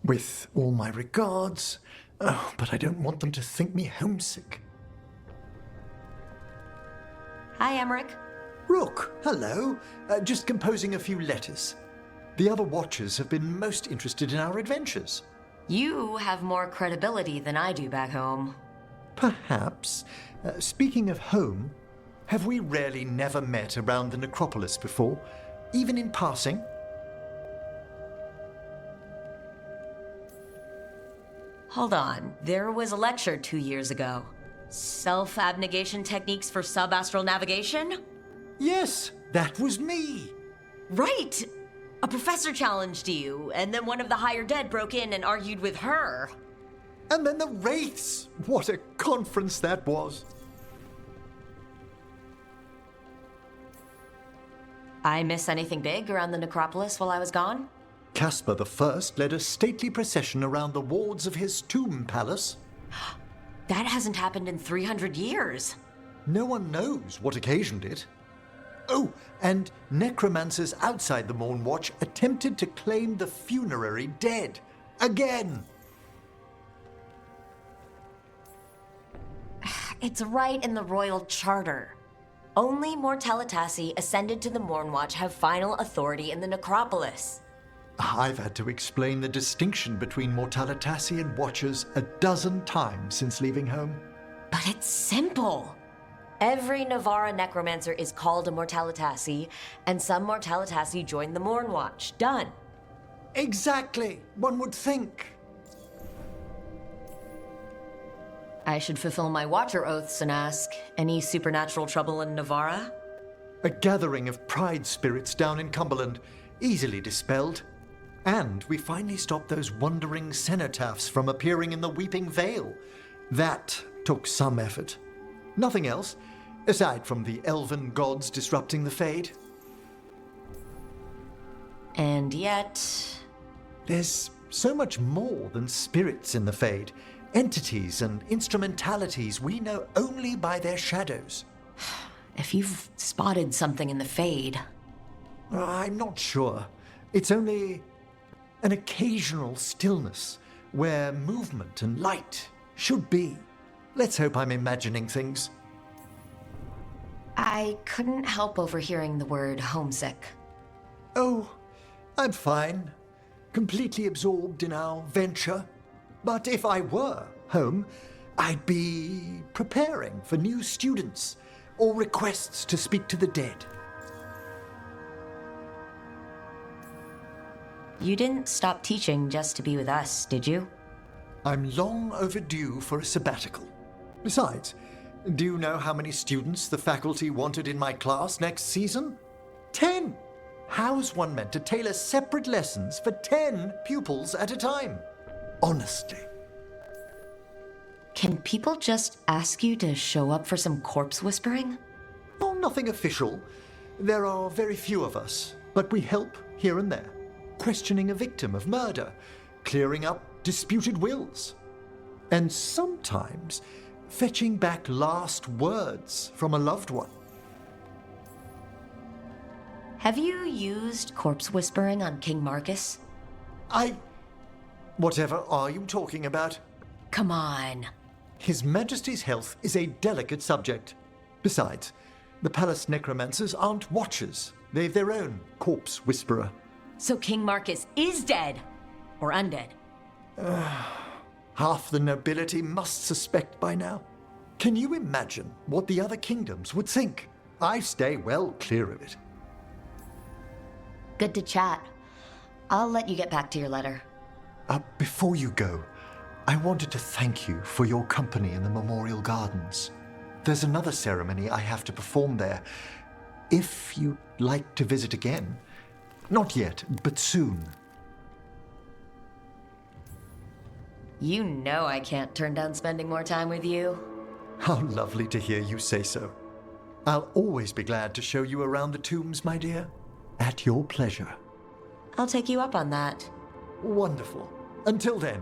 With all my regards. Oh, but I don't want them to think me homesick. Hi, Emmerich. Rook, hello. Just composing a few letters. The other Watchers have been most interested in our adventures. You have more credibility than I do back home. Perhaps. Speaking of home, have we really never met around the necropolis before, even in passing? Hold on, there was a lecture 2 years ago. Self-abnegation techniques for sub-astral navigation? Yes, that was me. Right! A professor challenged you, and then one of the higher dead broke in and argued with her. And then the Wraiths! What a conference that was! I miss anything big around the necropolis while I was gone? Caspar I led a stately procession around the wards of his tomb palace. That hasn't happened in 300 years. No one knows what occasioned it. Oh, and necromancers outside the Morn Watch attempted to claim the funerary dead. Again! It's right in the royal charter. Only Mortalitasi ascended to the Mornwatch have final authority in the necropolis. I've had to explain the distinction between Mortalitasi and Watchers a dozen times since leaving home. But it's simple. Every Navara necromancer is called a Mortalitasi, and some Mortalitasi join the Mornwatch. Done. Exactly, one would think. I should fulfill my Watcher oaths and ask, any supernatural trouble in Navara? A gathering of pride spirits down in Cumberland, easily dispelled. And we finally stopped those wandering cenotaphs from appearing in the Weeping Vale. That took some effort. Nothing else, aside from the elven gods disrupting the Fade. And yet... There's so much more than spirits in the Fade. Entities and instrumentalities we know only by their shadows. If you've spotted something in the Fade... I'm not sure. It's only an occasional stillness where movement and light should be. Let's hope I'm imagining things. I couldn't help overhearing the word homesick. Oh, I'm fine. Completely absorbed in our venture. But if I were home, I'd be preparing for new students or requests to speak to the dead. You didn't stop teaching just to be with us, did you? I'm long overdue for a sabbatical. Besides, do you know how many students the faculty wanted in my class next season? 10! How's one meant to tailor separate lessons for 10 pupils at a time? Honestly. Can people just ask you to show up for some corpse whispering? Oh, nothing official. There are very few of us, but we help here and there. Questioning a victim of murder, clearing up disputed wills, and sometimes fetching back last words from a loved one. Have you used corpse whispering on King Marcus? Whatever are you talking about? Come on. His Majesty's health is a delicate subject. Besides, the palace necromancers aren't watchers. They've their own corpse whisperer. So King Marcus is dead? Or undead? Half the nobility must suspect by now. Can you imagine what the other kingdoms would think? I stay well clear of it. Good to chat. I'll let you get back to your letter. Before you go, I wanted to thank you for your company in the Memorial Gardens. There's another ceremony I have to perform there. If you'd like to visit again. Not yet, but soon. You know I can't turn down spending more time with you. How lovely to hear you say so. I'll always be glad to show you around the tombs, my dear. At your pleasure. I'll take you up on that. Wonderful. Until then.